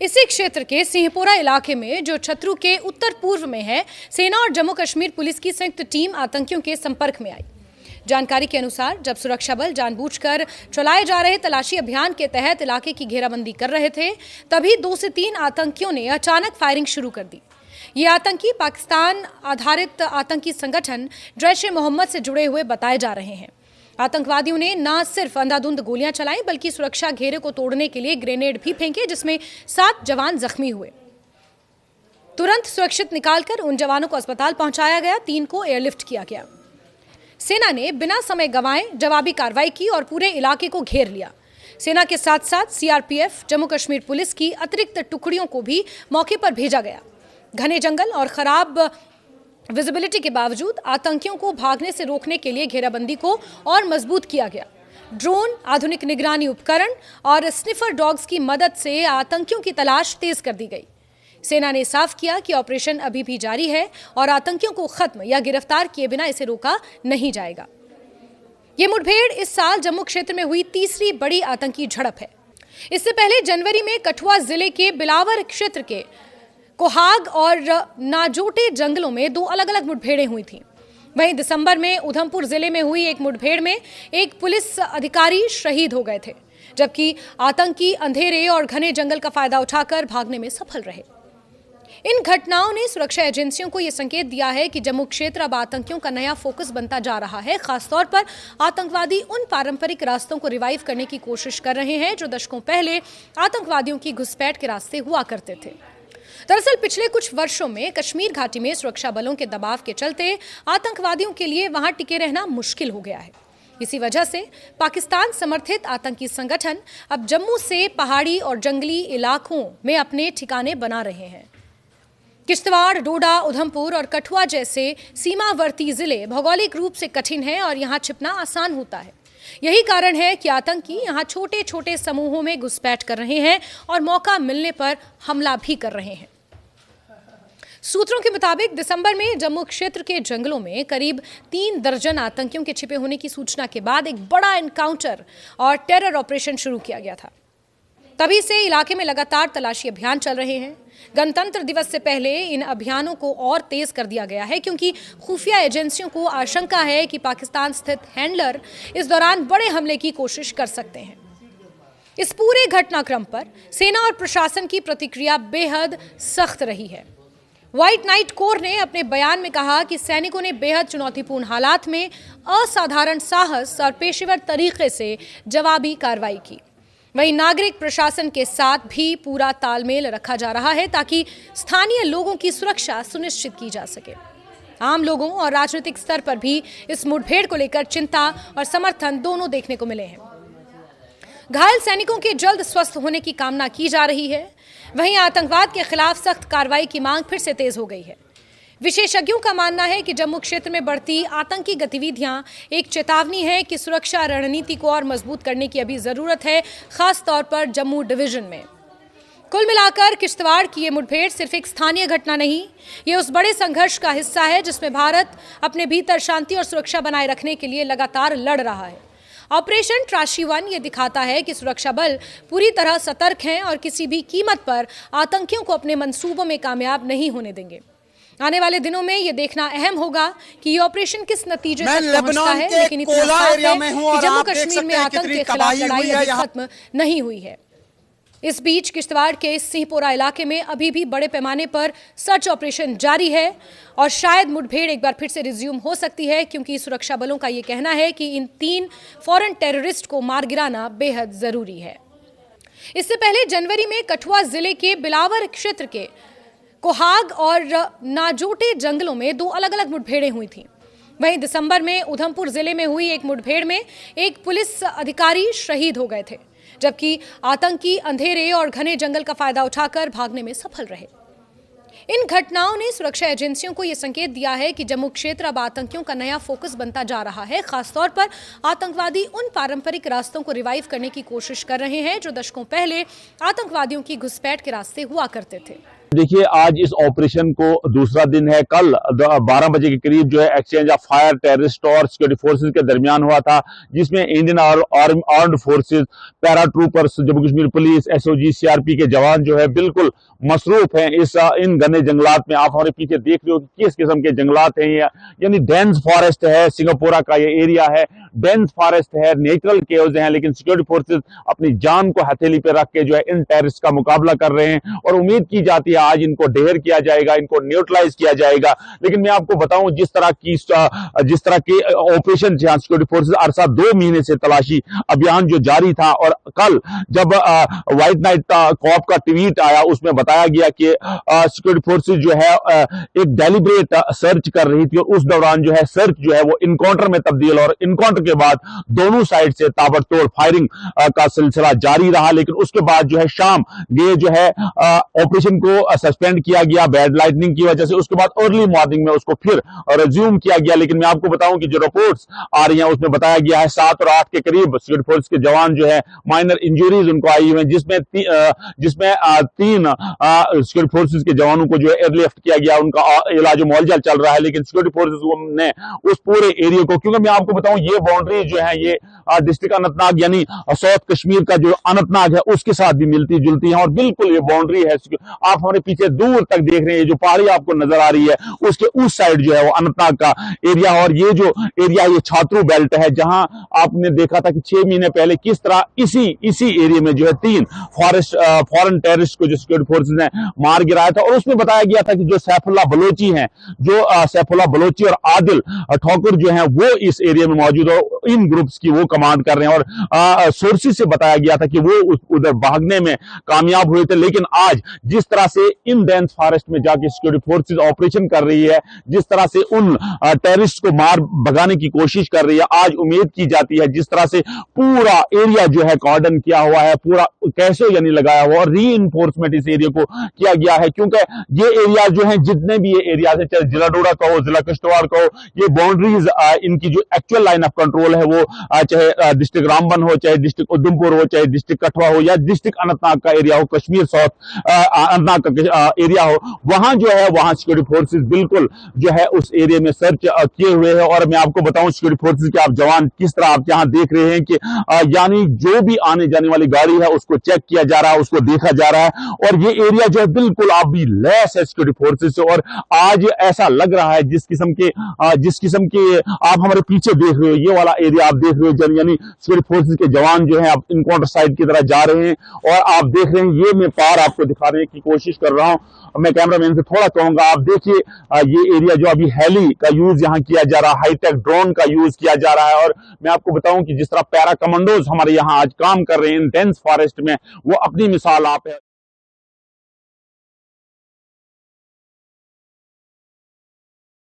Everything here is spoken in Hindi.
इसी क्षेत्र के सिंहपुरा इलाके में जो छतरू के उत्तर पूर्व में है, सेना और जम्मू कश्मीर पुलिस की संयुक्त टीम आतंकियों के संपर्क में आई। जानकारी के अनुसार जब सुरक्षा बल जानबूझकर चलाए जा रहे तलाशी अभियान के तहत इलाके की घेराबंदी कर रहे थे, तभी 2 से 3 आतंकियों ने अचानक फायरिंग शुरू कर दी। ये आतंकी पाकिस्तान आधारित आतंकी संगठन जैश-ए-मोहम्मद से जुड़े हुए बताए जा रहे हैं। आतंकवादियों ने न सिर्फ अंधाधुंध गोलियां चलाई, बल्कि सुरक्षा घेरे को तोड़ने के लिए ग्रेनेड भी फेंके, जिसमें 7 जवान जख्मी हुए। तुरंत सुरक्षित निकालकर उन जवानों को अस्पताल पहुंचाया गया, 3 को एयरलिफ्ट किया गया। सेना ने बिना समय गंवाए जवाबी कार्रवाई की और पूरे इलाके को घेर लिया। सेना के साथ साथ सीआरपीएफ, जम्मू कश्मीर पुलिस की अतिरिक्त टुकड़ियों को भी मौके पर भेजा गया। घने जंगल और खराब विजिबिलिटी के बावजूद आतंकियों को भागने से रोकने के लिए घेराबंदी को और मजबूत किया गया। ड्रोन, आधुनिक निगरानी उपकरण और स्निफर डॉग्स की मदद से आतंकियों की तलाश तेज कर दी गई। सेना ने साफ किया कि ऑपरेशन अभी भी जारी है और आतंकियों को खत्म या गिरफ्तार किए बिना इसे रोका नहीं जाएगा। ये मुठभेड़ इस साल जम्मू क्षेत्र में हुई तीसरी बड़ी आतंकी झड़प है। इससे पहले जनवरी में कठुआ जिले के बिलावर क्षेत्र के कोहाग और नाजोटे जंगलों में 2 अलग-अलग मुठभेड़ें हुई थीं। वहीं दिसंबर में उधमपुर जिले में हुई एक मुठभेड़ में एक पुलिस अधिकारी शहीद हो गए थे, जबकि आतंकी अंधेरे और घने जंगल का फायदा उठाकर भागने में सफल रहे। इन घटनाओं ने सुरक्षा एजेंसियों को यह संकेत दिया है कि जम्मू क्षेत्र अब आतंकियों का नया फोकस बनता जा रहा है। खासतौर पर आतंकवादी उन पारंपरिक रास्तों को रिवाइव करने की कोशिश कर रहे हैं जो दशकों पहले आतंकवादियों की घुसपैठ के रास्ते हुआ करते थे। दरअसल पिछले कुछ वर्षों में कश्मीर घाटी में सुरक्षा बलों के दबाव के चलते आतंकवादियों के लिए वहां टिके रहना मुश्किल हो गया है। इसी वजह से पाकिस्तान समर्थित आतंकी संगठन अब जम्मू से पहाड़ी और जंगली इलाकों में अपने ठिकाने बना रहे हैं। किश्तवाड़, डोडा, उधमपुर और कठुआ जैसे सीमावर्ती जिले भौगोलिक रूप से कठिन हैं और यहाँ छिपना आसान होता है। यही कारण है कि आतंकी यहाँ छोटे छोटे समूहों में घुसपैठ कर रहे हैं और मौका मिलने पर हमला भी कर रहे हैं। सूत्रों के मुताबिक दिसंबर में जम्मू क्षेत्र के जंगलों में करीब 3 दर्जन आतंकियों के छिपे होने की सूचना के बाद एक बड़ा एनकाउंटर और टेरर ऑपरेशन शुरू किया गया था। तभी से इलाके में लगातार तलाशी अभियान चल रहे हैं। गणतंत्र दिवस से पहले इन अभियानों को और तेज कर दिया गया है, क्योंकि खुफिया एजेंसियों को आशंका है कि पाकिस्तान स्थित हैंडलर इस दौरान बड़े हमले की कोशिश कर सकते हैं। इस पूरे घटनाक्रम पर सेना और प्रशासन की प्रतिक्रिया बेहद सख्त रही है। व्हाइट नाइट कोर ने अपने बयान में कहा कि सैनिकों ने बेहद चुनौतीपूर्ण हालात में असाधारण साहस और पेशेवर तरीके से जवाबी कार्रवाई की। वहीं नागरिक प्रशासन के साथ भी पूरा तालमेल रखा जा रहा है ताकि स्थानीय लोगों की सुरक्षा सुनिश्चित की जा सके। आम लोगों और राजनीतिक स्तर पर भी इस मुठभेड़ को लेकर चिंता और समर्थन दोनों देखने को मिले हैं। घायल सैनिकों के जल्द स्वस्थ होने की कामना की जा रही है। वहीं आतंकवाद के खिलाफ सख्त कार्रवाई की मांग फिर से तेज हो गई है। विशेषज्ञों का मानना है कि जम्मू क्षेत्र में बढ़ती आतंकी गतिविधियां एक चेतावनी है कि सुरक्षा रणनीति को और मजबूत करने की अभी जरूरत है, खास तौर पर जम्मू डिवीजन में। कुल मिलाकर किश्तवाड़ की ये मुठभेड़ सिर्फ एक स्थानीय घटना नहीं, ये उस बड़े संघर्ष का हिस्सा है जिसमें भारत अपने भीतर शांति और सुरक्षा बनाए रखने के लिए लगातार लड़ रहा है। ऑपरेशन त्राशी 1 ये दिखाता है कि सुरक्षा बल पूरी तरह सतर्क हैं और किसी भी कीमत पर आतंकियों को अपने मंसूबों में कामयाब नहीं होने देंगे। आने वाले दिनों में ये देखना अहम होगा कि ये ऑपरेशन किस नतीजे तक पहुंचता है, लेकिन इतना साफ है कि जम्मू कश्मीर में आतंक के खिलाफ लड़ाई अभी खत्म नहीं हुई है। इस बीच किश्तवाड़ के सिंहपुरा इलाके में अभी भी बड़े पैमाने पर सर्च ऑपरेशन जारी है और शायद मुठभेड़ एक बार फिर से रिज्यूम हो सकती है, क्योंकि सुरक्षा बलों का ये कहना है कि इन 3 फॉरेन टेररिस्ट को मार गिराना बेहद जरूरी है। इससे पहले जनवरी में कठुआ जिले के बिलावर क्षेत्र के कोहाग और नाजोटे जंगलों में 2 अलग-अलग मुठभेड़ें हुई थीं। वहीं दिसंबर में उधमपुर जिले में हुई एक मुठभेड़ में एक पुलिस अधिकारी शहीद हो गए थे, जबकि आतंकी अंधेरे और घने जंगल का फायदा उठाकर भागने में सफल रहे। इन घटनाओं ने सुरक्षा एजेंसियों को यह संकेत दिया है कि जम्मू क्षेत्र अब आतंकियों का नया फोकस बनता जा रहा है। खासतौर पर आतंकवादी उन पारंपरिक रास्तों को रिवाइव करने की कोशिश कर रहे हैं जो दशकों पहले आतंकवादियों की घुसपैठ के रास्ते हुआ करते थे। देखिए, आज इस ऑपरेशन को दूसरा दिन है। कल 12 बजे के करीब जो है एक्सचेंज ऑफ फायर टेररिस्ट और सिक्योरिटी फोर्सेज के दरमियान हुआ था, जिसमें Indian armed forces, para troopers, Jammu Kashmir police, SOG, CRP के जवान जो है बिल्कुल मसरूफ हैं इन घने जंगलात में। आप हमारे पीछे देख रहे हो कि किस किस्म के जंगलात हैं, यानी डेंस फॉरेस्ट है। सिंगापुरा का ये एरिया है, डेंस फॉरेस्ट है, नेचुरल केव्स हैं, लेकिन सिक्योरिटी फोर्सेज अपनी जान को हथेली पे रख के जो है इन टेररिस्ट का मुकाबला कर रहे हैं और उम्मीद की जाती है आज इनको ढेर किया जाएगा, इनको न्यूट्रलाइज किया जाएगा। लेकिन मैं आपको बताऊं, जिस तरह के ऑपरेशन सिक्योरिटी फोर्सेज अरसा 2 महीने से तलाशी अभियान जो जारी था, और कल जब व्हाइट नाइट कॉप का ट्वीट आया उसमें बताया गया कि सिक्योरिटी फोर्सेज जो है एक डेलिब्रेट सर्च कर रही थी, और उस दौरान जो है सर्च जो है वो इनकाउंटर में तब्दील, और इनकाउंटर के बाद दोनों साइड से ताबड़तोड़ फायरिंग का सिलसिला जारी रहा। लेकिन उसके बाद जो है शाम ये जो है ऑपरेशन को सस्पेंड किया गया बैड लाइटनिंग की वजह से। उसके बाद अर्ली मॉर्निंग में उसको फिर रिज्यूम किया गया। लेकिन मैं आपको बताऊं कि जो रिपोर्ट्स आ रही हैं उसमें बताया गया है 7 और 8 के करीब सिक्योरिटी फोर्स के जवान जो है माइनर इंजरीज उनको आई हुई हैं, जिसमें 3 सिक्योरिटी फोर्सेज के जवानों को जो है एयरलिफ्ट किया गया, उनका इलाज मुआवजा चल रहा है। लेकिन सिक्योरिटी फोर्सेज ने उस पूरे एरिया को, क्योंकि मैं आपको बताऊं ये बाउंड्री जो है ये डिस्ट्रिक्ट अनंतनाग यानी साउथ कश्मीर का जो अनंतनाग है उसके साथ भी मिलती जुलती है, और बिल्कुल ये बाउंड्री है। आप हमारे पीछे दूर तक देख रहे हैं, जो पहाड़ी आपको नजर आ रही है उसके उस साइड जो है वो अनंतनाग का एरिया, और ये जो एरिया ये छात्रू बेल्ट है, जहां आपने देखा था कि 6 महीने पहले किस तरह इसी एरिया में जो है 3 फॉरेन टेररिस्ट को जो सिक्योरिटी फोर्सेज ने मार गिराया था। और उसमें बताया गया था कि जो सैफुल्लाह बलोची हैं, जो सैफुल्लाह बलोची और आदिल ठोकर जो हैं वो इस एरिया में मौजूद है, इन ग्रुप्स की वो कमांड कर रहे हैं। और सोर्सेज से बताया गया था कि वो उधर भागने में कामयाब हुए थे। लेकिन आज जिस तरह से इन डेंस फॉरेस्ट में जाके सिक्योरिटी फोर्सेज ऑपरेशन कर रही है, जिस तरह से उन टेररिस्ट को मार भगाने की कोशिश कर रही है, आज उम्मीद की जाती है जिस तरह से पूरा एरिया जो है कॉर्डन किया हुआ है, पूरा कैसे यानी लगाया हुआ, और री इन्फोर्समेंट इस एरिया को किया गया है। क्योंकि ये एरिया जो है, जितने भी ये एरिया है, चाहे जिला डोडा का हो, जिला किश्तवाड़ का हो, ये बाउंड्रीज इनकी जो एक्चुअल लाइन ऑफ कंट्रोल है वो चाहे डिस्ट्रिक्ट रामबन हो, चाहे डिस्ट्रिक्ट उधमपुर हो, चाहे डिस्ट्रिक्ट कठुआ हो, या डिस्ट्रिक्ट अनंतनाग का एरिया हो, कश्मीर साउथ अनंतनाग का एरिया हो, वहां जो है वहां सिक्योरिटी फोर्सेज बिल्कुल जो है उस एरिया में सर्च किए हुए हैं। और मैं आपको बताऊं सिक्योरिटी फोर्सेज के आप जवान किस तरह आप यहां देख रहे हैं कि यानी जो भी आने जाने वाली गाड़ी है उसको चेक किया जा रहा है, उसको देखा जा रहा है, और ये एरिया जो है बिल्कुल अभी लैस है सिक्योरिटी फोर्सेज से। और आज ऐसा लग रहा है जिस किस्म के आप हमारे पीछे देख रहे हो, ये वाला एरिया आप देख रहे हो, यानी सिक्योरिटी फोर्सेज के जवान जो है आप इनकाउंटर साइड की तरह जा रहे हैं, और आप देख रहे हैं ये मैं पार आपको दिखाने की कोशिश कर रहा हूं। मैं कैमरामैन से थोड़ा कहूंगा, आप देखिए ये एरिया जो अभी हेली का यूज यहां किया जा रहा है, हाईटेक ड्रोन का यूज किया जा रहा है। और मैं आपको बताऊं कि जिस तरह पैरा कमांडोज हमारे यहां आज काम कर रहे हैं इन डेंस फॉरेस्ट में, वो अपनी मिसाल आप है।